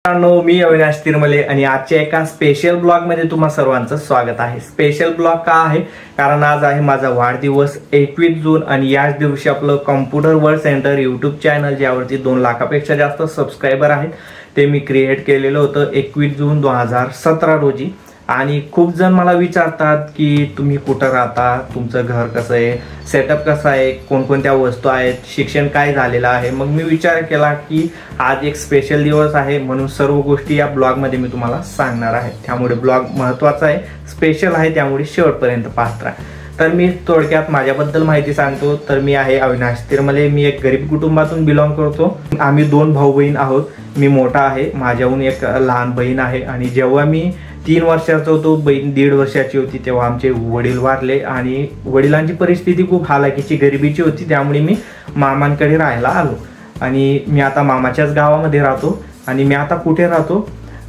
मी अविनाश तिरमले आणि आजच्या एका स्पेशल ब्लॉग मध्ये तुम्हा सर्वांचं स्वागत आहे। स्पेशल ब्लॉग का आहे कारण आज आहे माझा वाढदिवस 21 जून आणि याच दिवशी आपलं computer world centre YouTube channel ज्यावरती 2 लाखापेक्षा जास्त सबस्क्रायबर आहेत ते मी क्रिएट केलेलं होतं 21 जून 2017 रोजी। आणि खूप जण मला विचारतात की तुम्ही कुठं राहता, तुमचं घर कसं आहे, सेटअप कसा आहे, कोणकोणत्या वस्तू आहेत, शिक्षण काय झालेलं आहे। मग मी विचार केला की आज एक स्पेशल दिवस आहे म्हणून सर्व गोष्टी या ब्लॉग मध्ये मी तुम्हाला सांगणार आहे। त्यामुळे ब्लॉग महत्त्वाचा आहे, स्पेशल आहे, त्यामुळे शेवटपर्यंत पाहत राहा। तर मी थोडक्यात माझ्याबद्दल माहिती सांगतो। तर मी आहे अविनाश तिरमले, मी एक गरीब कुटुंबातून बिलॉंग करतो। आम्ही 2 भाऊ बहीण आहोत, मी मोठा आहे, माझ्याहून एक लहान बहीण आहे। आणि जेव्हा मी 3 वर्षाचा होतो, बहीण 1.5 वर्षाची होती, तेव्हा आमचे वडील वारले आणि वडिलांची परिस्थिती खूप हालाकीची गरिबीची होती, त्यामुळे मी मामांकडे राहायला आलो। आणि मी आता मामाच्याच गावामध्ये राहतो। आणि मी आता कुठे राहतो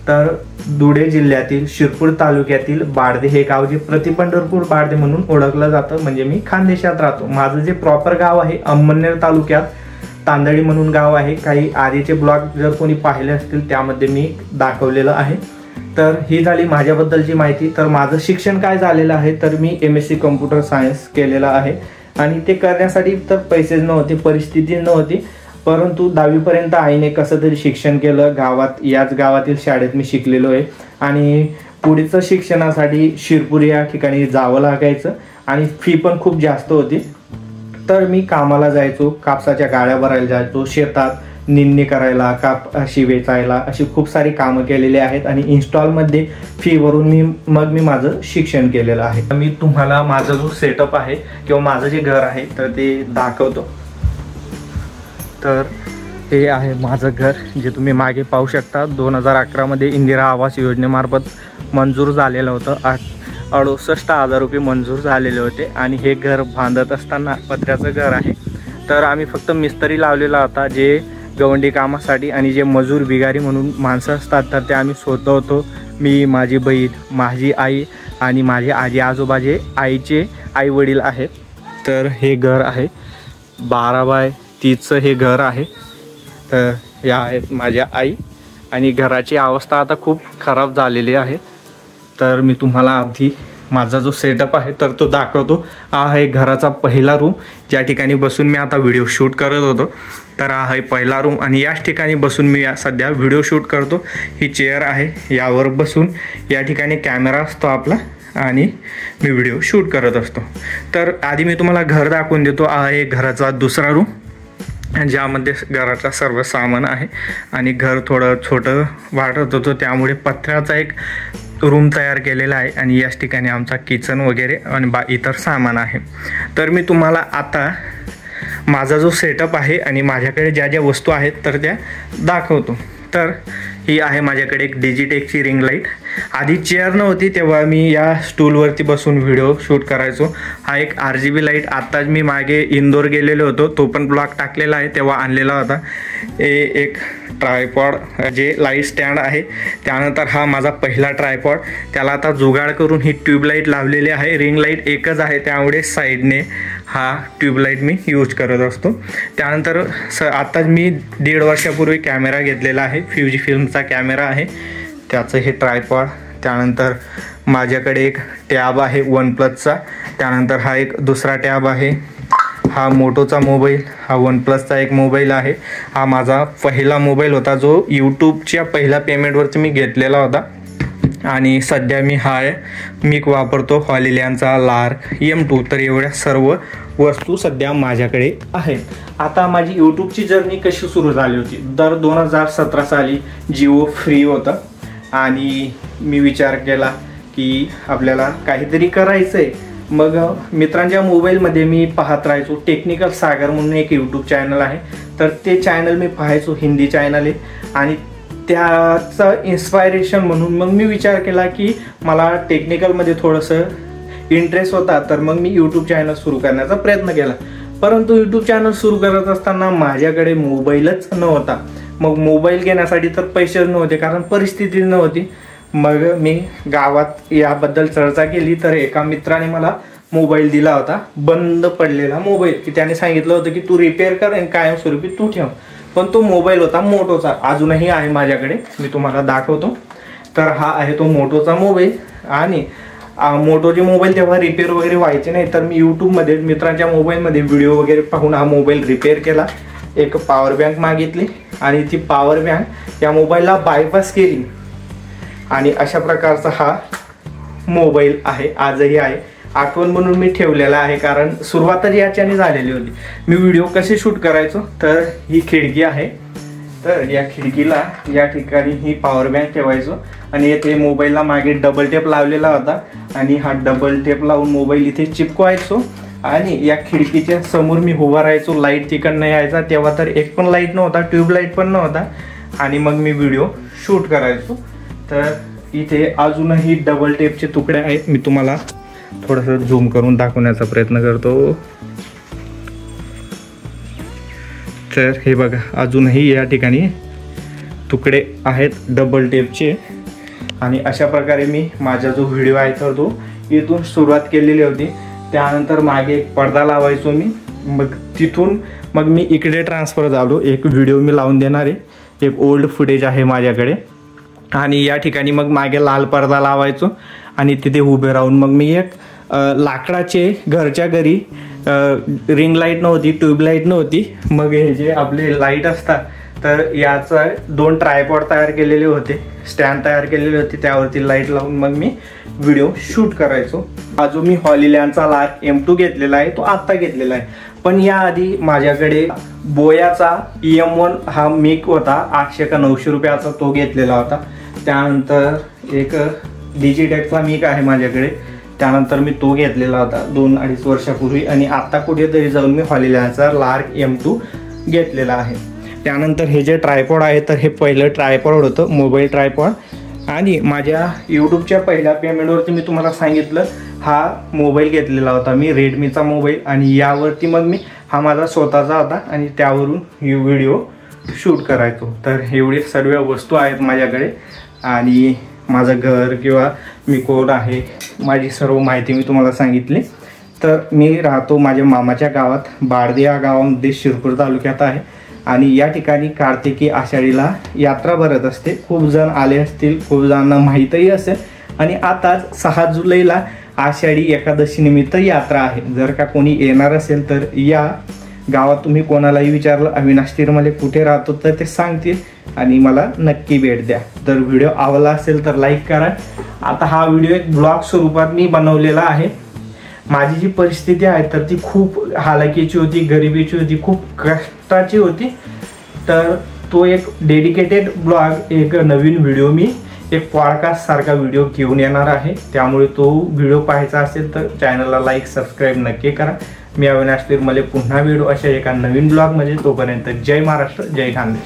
तर धुळे जिल्ह्यातील शिरपूर तालुक्यातील बाडदे हे गाव जे प्रतिपंढरपूर बाडदे म्हणून ओळखलं जातं, म्हणजे मी खानदेशात राहतो। माझं जे प्रॉपर गाव आहे अंमळनेर तालुक्यात तांदळी म्हणून गाव आहे। काही आधीचे ब्लॉग जर कोणी पाहिले असतील त्यामध्ये मी दाखवलेलं आहे। तर ही झाली माझ्याबद्दलची माहिती। तर माझं शिक्षण काय झालेलं आहे तर मी MSc कम्प्युटर सायन्स केलेलं आहे आणि ते करण्यासाठी तर पैसेच नव्हते, परिस्थिती नव्हती, परंतु 10वी पर्यंत आईने कसं तरी शिक्षण केलं। याच गावातील शाळेत मी शिकलेलो आहे आणि पुढचं शिक्षणासाठी शिरपूर या ठिकाणी जावं लागायचं आणि फी पण खूप जास्त होती। तर मी कामाला जायचो, कापसाच्या गाड्या भरायला जायचो, शेतात निंदणी करायला, कापशी वेचायला, अशी खूप सारी कामं केलेली आहेत आणि इन्स्टॉलमध्ये फी भरून मी माझं शिक्षण केलेलं आहे। मी तुम्हाला माझा जो सेटअप आहे किंवा माझं जे घर आहे तर ते दाखवतो। तर हे आहे माझं घर, जे तुम्ही मागे पाहू शकता। 2011 मध्ये इंदिरा आवास योजनेमार्फत मंजूर झालेलं होतं। 68,000 रुपये मंजूर झालेले होते आणि हे घर बांधत असताना पत्र्याचं घर आहे। तर आम्ही फक्त मिस्त्री लावलेला होता जे गवंडी कामासाठी, आणि जे मजूर बिगारी म्हणून माणसं असतात तर ते आम्ही स्वतः होतो। मी, माझी बहीण, माझी आई आणि माझे आजी आजोबा जे आईचे आई वडील आहेत। तर हे घर आहे 12 बाय 30चं हे घर आहे। तर या आहेत माझ्या आई आणि घराची अवस्था आता खूप खराब झालेली आहे। तर मी तुम्हाला आधी माझा जो सेटअप आहे तर तो दाखवतो। हा आहे घराचा पहिला रूम, ज्या ठिकाणी बसून मी आता व्हिडिओ शूट करत होतो। तर हा आहे पहिला रूम आणि याच ठिकाणी बसून मी सध्या व्हिडिओ शूट करतो। ही चेअर आहे, यावर बसून या ठिकाणी कॅमेरा असतो आपला आणि मी व्हिडिओ शूट करत असतो। तर आधी मी तुम्हाला घर दाखवून देतो। हा आहे घराचा दुसरा रूम, ज्यामध्ये घराचा सर्व सामान आहे आणि घर थोडं छोटं वाटत होतं, त्यामुळे पत्र्याचा एक रूम तयार केलेला आहे आणि याच ठिकाणी आमचा किचन वगैरे आणि इतर सामान आहे। तर मी तुम्हाला आता माझा जो सेटअप आहे आणि माझ्याकडे ज्या ज्या वस्तू आहेत तर त्या दाखवतो। तर ही आहे माझ्याकडे एक डिजिटेकची रिंग लाईट। आधी चेअर नव्हती तेव्हा मी या स्टूलवरती बसून व्हिडिओ शूट करायचो। हा एक RGB लाईट, आत्ताच मी मागे इंदोर गेलेलो होतो, तो पण ब्लॉग टाकलेला आहे, तेव्हा आणलेला होता। एक ट्रायपॉड जे लाईट स्टँड आहे। त्यानंतर हा माझा पहिला ट्रायपॉड, त्याला आता जुगाड करून ही ट्यूबलाईट लावलेली आहे। रिंग लाईट एकच आहे त्यामुळे साईडने हा ट्यूबलाईट मी यूज करत असतो। त्यानंतर आताच मी 1.5 वर्षापूर्वी कॅमेरा घेतलेला आहे, फ्युजी फिल्मचा कॅमेरा आहे, त्याचं हे ट्रायपॉड। त्यानंतर माझ्याकडे एक टॅब आहे OnePlusचा। त्यानंतर हा एक दुसरा टॅब आहे, हा मोटोचा मोबाईल, हा OnePlusचा एक मोबाईल आहे। हा माझा पहिला मोबाईल होता जो यूट्यूबच्या पहिल्या पेमेंटवरती मी घेतलेला होता आणि सध्या मी वापरतो हॉलिलँडचा लार्क M2। तर एवढ्या सर्व वस्तू सध्या माझ्याकडे आहेत। आता माझी यूट्यूबची जर्नी कशी सुरू झाली होती तर 2017 साली जिओ फ्री होतं आणि मी विचार केला की आपल्याला काहीतरी करायचं आहे। मग मित्रांच्या मोबाईलमध्ये मी पाहत राहायचो, टेक्निकल सागर म्हणून एक यूट्यूब चॅनल आहे, तर ते चॅनल मी पाहायचो, हिंदी चॅनल आहे। आणि त्याचं इन्स्पायरेशन म्हणून मग मी विचार केला की मला टेक्निकलमध्ये थोडंसं इंटरेस्ट होता, तर मग मी यूट्यूब चॅनल सुरू करण्याचा प्रयत्न केला। परंतु यूट्यूब चॅनल सुरू करत असताना माझ्याकडे मोबाईलच नव्हता। मग मोबाईल घेण्यासाठी तर पैसेच नव्हते, कारण परिस्थिती नव्हती। मग मी गावात याबद्दल चर्चा केली तर एका मित्राने मला मोबाईल दिला होता, बंद पडलेला मोबाईल, की त्याने सांगितलं होतं की तू रिपेअर कर आणि कायमस्वरूपी तू ठेव। पण तो मोबाईल होता मोटोचा, अजूनही आहे माझ्याकडे, मी तुम्हाला दाखवतो. तर हा आहे तो मोटोचा मोबाईल. आणि मोटोचे मोबाईल तेव्हा रिपेअर वगैरे व्हायचे नाही, तर मी यूट्यूबमध्ये मित्रांच्या मोबाईलमध्ये व्हिडिओ वगैरे पाहून हा मोबाईल रिपेअर केला. एक पॉवर बँक मागितली आणि ती पॉवर बँक या मोबाईलला बायपास केली आणि अशा प्रकारचा हा मोबाईल आहे, आजही आहे. आठवण म्हणून मी ठेवलेला आहे, कारण सुरुवातच याच्याने झालेली होती. मी व्हिडिओ कसे शूट करायचो, तर ही खिडकी आहे, तर या खिडकीला या ठिकाणी ही पॉवर बँक ठेवायचो आणि येथे मोबाईलला मागे डबल टेप लावलेला होता आणि हा डबल टेप लावून मोबाईल इथे चिपकवायचो आणि या खिडकीच्या समोर मी उभा राहायचो. लाईट तिकडनं यायचा, तेव्हा तर एक पण लाईट नव्हता, ट्यूबलाईट पण नव्हता, आणि मग मी व्हिडिओ शूट करायचो. तर इथे अजूनही डबल टेपचे तुकडे आहेत, मी तुम्हाला थोडंसं झूम करून दाखवण्याचा प्रयत्न करतो. तर हे बघा, अजूनही या ठिकाणी तुकडे आहेत डबल टेपचे. आणि अशा प्रकारे मी माझा जो व्हिडिओ आहे तर तो इथून सुरुवात केलेली होती. त्यानंतर मागे एक पडदा लावायचो मी, मग तिथून मग मी इकडे ट्रान्सफर झालो. एक व्हिडिओ मी लावून देणार आहे, एक ओल्ड फुटेज आहे माझ्याकडे. आणि या ठिकाणी मग मागे लाल पडदा लावायचो आणि तिथे उभे राहून मग मी एक लाकडाचे घरच्या घरी रिंग लाईट नव्हती, ट्यूबलाईट नव्हती, मग हे जे आपले लाईट असतात तर याचा 2 ट्रायपॉड तयार केलेले होते, स्टँड तयार केलेले होते, त्यावरती लाईट लावून मग मी व्हिडिओ शूट करायचो. हा जो मी हॉलीलँडचा लार्क M2 घेतलेला आहे तो आत्ता घेतलेला आहे, पण याआधी माझ्याकडे बोयाचा EM1 हा मिक होता, 800 का 900 रुपयाचा, तो घेतलेला होता. त्यानंतर एक डिजिटेकचा मिक आहे माझ्याकडे, त्यानंतर मी तो घेतलेला होता 2-2.5 वर्षापूर्वी. आणि आता कुठेतरी जाऊन मी हॉलीलँडचा लार्क M2 घेतलेला आहे. त्यानंतर हे जे ट्रायपॉड आहे तर हे पहिलं ट्रायपॉड होतं, मोबाईल ट्रायपॉड. आणि माझ्या यूट्यूबच्या पहिल्या पेमेंटवरती मी तुम्हाला सांगितलं हा मोबाईल घेतलेला होता मी, रेडमीचा मोबाईल. आणि यावरती मग मी हा माझा स्वतःचा होता आणि त्यावरून ही व्हिडिओ शूट करायचो. तर एवढे सर्व वस्तू आहेत माझ्याकडे आणि माझं घर किंवा मी कोण आहे, माझी सर्व माहिती मी तुम्हाला सांगितली. तर मी राहतो माझ्या मामाच्या गावात, बारदे या गावामध्ये, शिरपूर तालुक्यात आहे. आणि या ठिकाणी कार्तिकी आषाढीला यात्रा भरत असते. खूप जण आले असतील, खूप जणांना माहीतही असेल. आणि आताच 6 जुलैला आषाढी एकादशी निमित्त यात्रा आहे. जर का कोणी येणार असेल तर या गावात तुम्ही कोणालाही विचारलं अविनाश तिरमले कुठे राहतो तर ते सांगतील आणि मला नक्की भेट द्या. तर व्हिडिओ आवडला असेल तर लाईक करा. आता हा व्हिडिओ एक ब्लॉग स्वरूपात मी बनवलेला आहे. माझी जी परिस्थिती आहे तर ती खूप हालाकीची होती, गरिबीची होती, खूप कष्टाची होती. तर तो एक डेडिकेटेड ब्लॉग, एक नवीन व्हिडिओ मी एक पॉडकास्ट सारखा व्हिडिओ घेऊन येणार आहे. त्यामुळे तो व्हिडिओ पाहायचा असेल तर चॅनलला लाईक सबस्क्राईब नक्की करा. मी अविनाश तिरमले पुन्हा भेटू अशा एका नवीन ब्लॉगमध्ये. तोपर्यंत जय महाराष्ट्र, जय खानदेश.